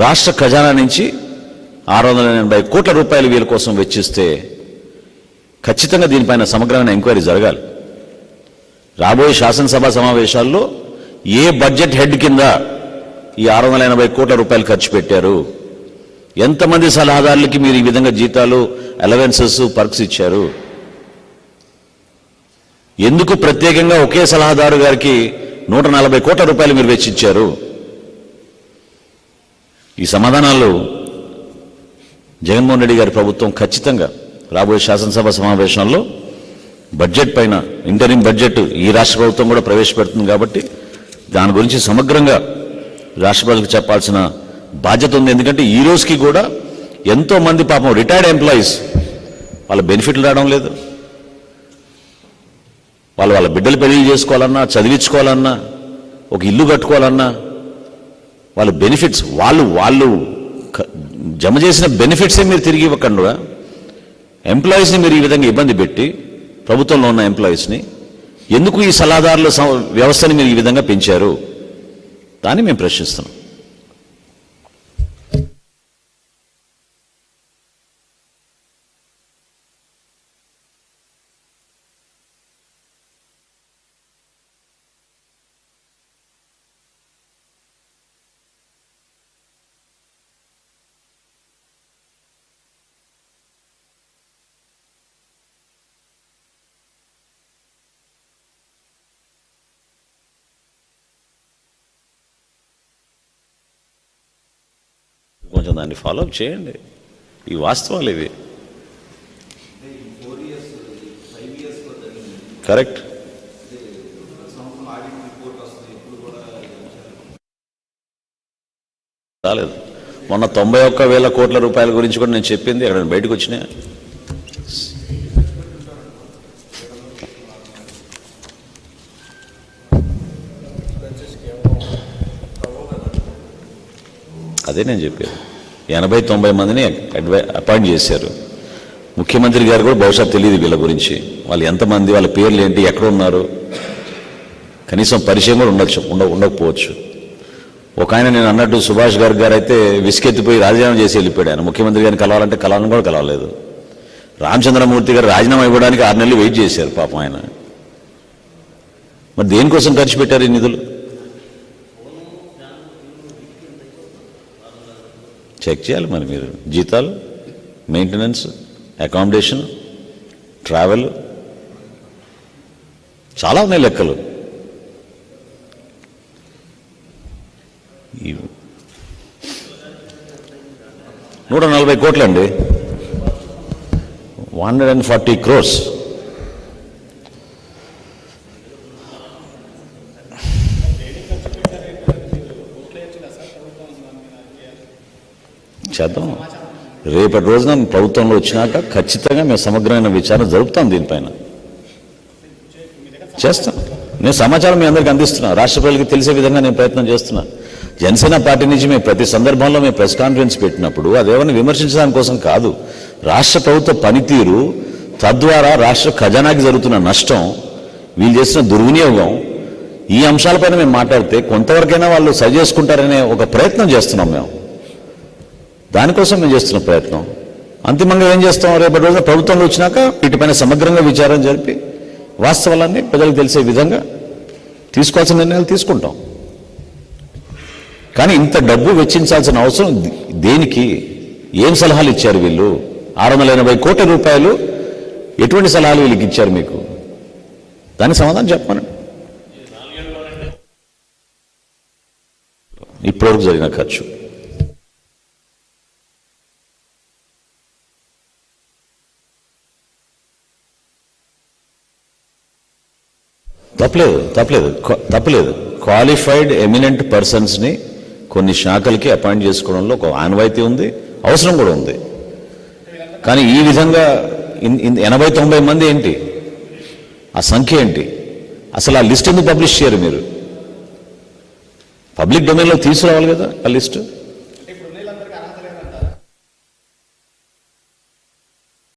రాష్ట్ర ఖజానా నుంచి 680 కోట్ల రూపాయలు వీళ్ళ కోసం వెచ్చిస్తే ఖచ్చితంగా దీనిపైన సమగ్రమైన ఎంక్వైరీ జరగాలి. రాబోయే శాసనసభ సమావేశాల్లో ఏ బడ్జెట్ హెడ్ కింద ఈ 680 కోట్ల రూపాయలు ఖర్చు పెట్టారు, ఎంతమంది సలహాదారులకి మీరు ఈ విధంగా జీతాలు, అలవెన్సెస్, పర్క్స్ ఇచ్చారు, ఎందుకు ప్రత్యేకంగా ఒకే సలహాదారు గారికి 140 కోట్ల రూపాయలు మీరు వెచ్చించారు? ఈ సమాధానాలు జగన్మోహన్ రెడ్డి గారి ప్రభుత్వం ఖచ్చితంగా రాబోయే శాసనసభ సమావేశంలో బడ్జెట్ పైన, ఇంటరిమ్ బడ్జెట్ ఈ రాష్ట్ర ప్రభుత్వం కూడా ప్రవేశపెడుతుంది కాబట్టి దాని గురించి సమగ్రంగా రాష్ట్ర ప్రజలకు చెప్పాల్సిన బాధ్యత ఉంది. ఎందుకంటే ఈ రోజుకి కూడా ఎంతో మంది పాపం రిటైర్డ్ ఎంప్లాయీస్ వాళ్ళ బెనిఫిట్లు రావడం లేదు. వాళ్ళ బిడ్డలు పెళ్లి చేసుకోవాలన్నా, చదివించుకోవాలన్నా, ఒక ఇల్లు కట్టుకోవాలన్నా వాళ్ళ బెనిఫిట్స్ వాళ్ళు జమ చేసిన బెనిఫిట్సే మీరు తిరిగి ఇవ్వకుండా ఎంప్లాయీస్ని మీరు ఈ విధంగా ఇబ్బంది పెట్టి, ప్రభుత్వంలో ఉన్న ఎంప్లాయీస్ని ఎందుకు ఈ సలహాదారుల వ్యవస్థని మీరు ఈ విధంగా పెంచారు? దాన్ని మేము ప్రశ్నిస్తున్నాం. కొంచెం దాన్ని ఫాలోఅప్ చేయండి. ఈ వాస్తవాలు ఇవి. కరెక్ట్. రాలేదు. మొన్న 91,000 కోట్ల రూపాయల గురించి కూడా నేను చెప్పింది అక్కడ బయటకు వచ్చినా. అదే నేను చెప్పాను. 80-90 మందిని అపాయింట్ చేశారు. ముఖ్యమంత్రి గారు కూడా బహుశా తెలియదు వీళ్ళ గురించి, వాళ్ళు ఎంతమంది, వాళ్ళ పేర్లు ఏంటి, ఎక్కడ ఉన్నారు, కనీసం పరిచయం కూడా ఉండకపోవచ్చు. ఒక ఆయన నేను అన్నట్టు సుభాష్ గారు అయితే విసుకెత్తిపోయి రాజీనామా చేసి వెళ్ళిపోయాడు. ఆయన ముఖ్యమంత్రి గారిని కలవాలంటే కలవాలని కూడా కలవలేదు. రామచంద్రమూర్తి గారు రాజీనామా ఇవ్వడానికి 6 నెలలు వెయిట్ చేశారు పాపం ఆయన. మరి దేనికోసం ఖర్చు పెట్టారు ఈ నిధులు? చెక్ చేయాలి మరి మీరు. జీతాలు, మెయింటెనెన్స్, అకామిడేషన్, ట్రావెల్, చాలా ఉన్నాయి లెక్కలు. 140 కోట్లండి, 140 crores. చేద్దాం. రేపటి రోజున ప్రభుత్వంలో వచ్చినాక ఖచ్చితంగా మేము సమగ్రమైన విచారణ జరుపుతాం. దీనిపైన చేస్తాం. నేను సమాచారం మీ అందరికీ అందిస్తున్నా, రాష్ట్ర ప్రజలకు తెలిసే విధంగా నేను ప్రయత్నం చేస్తున్నా. జనసేన పార్టీ నుంచి మేము ప్రతి సందర్భంలో మేము ప్రెస్ కాన్ఫరెన్స్ పెట్టినప్పుడు అదేమన్నా విమర్శించడానికి కోసం కాదు, రాష్ట్ర ప్రభుత్వ పనితీరు, తద్వారా రాష్ట్ర ఖజానాకి జరుగుతున్న నష్టం, వీళ్ళు చేసిన దుర్వినియోగం, ఈ అంశాలపైన మేము మాట్లాడితే కొంతవరకైనా వాళ్ళు సరి చేసుకుంటారనే ఒక ప్రయత్నం చేస్తున్నాం. మేము దానికోసం మేము చేస్తున్న ప్రయత్నం. అంతిమంగా ఏం చేస్తాం, రేపటి రోజున ప్రభుత్వంలో వచ్చినాక వీటిపైన సమగ్రంగా విచారణ జరిపి వాస్తవాలన్నీ ప్రజలకు తెలిసే విధంగా తీసుకోవాల్సిన నిర్ణయాలు తీసుకుంటాం. కానీ ఇంత డబ్బు వెచ్చించాల్సిన అవసరం దేనికి? ఏం సలహాలు ఇచ్చారు వీళ్ళు? 680 కోట్ల రూపాయలు ఎటువంటి సలహాలు వీళ్ళకి ఇచ్చారు మీకు? దానికి సమాధానం చెప్పమనండి. ఇప్పటివరకు జరిగిన ఖర్చు తప్పలేదు. క్వాలిఫైడ్ ఎమినెంట్ పర్సన్స్ని కొన్ని శాఖలకి అపాయింట్ చేసుకోవడంలో ఒక ఆనవాయితీ ఉంది, అవసరం కూడా ఉంది. కానీ ఈ విధంగా 80-90 మంది ఏంటి, ఆ సంఖ్య ఏంటి? అసలు ఆ లిస్ట్ ఎందుకు పబ్లిష్ చేయరు మీరు? పబ్లిక్ డొమైన్లో తీసుకురావాలి కదా ఆ లిస్టు.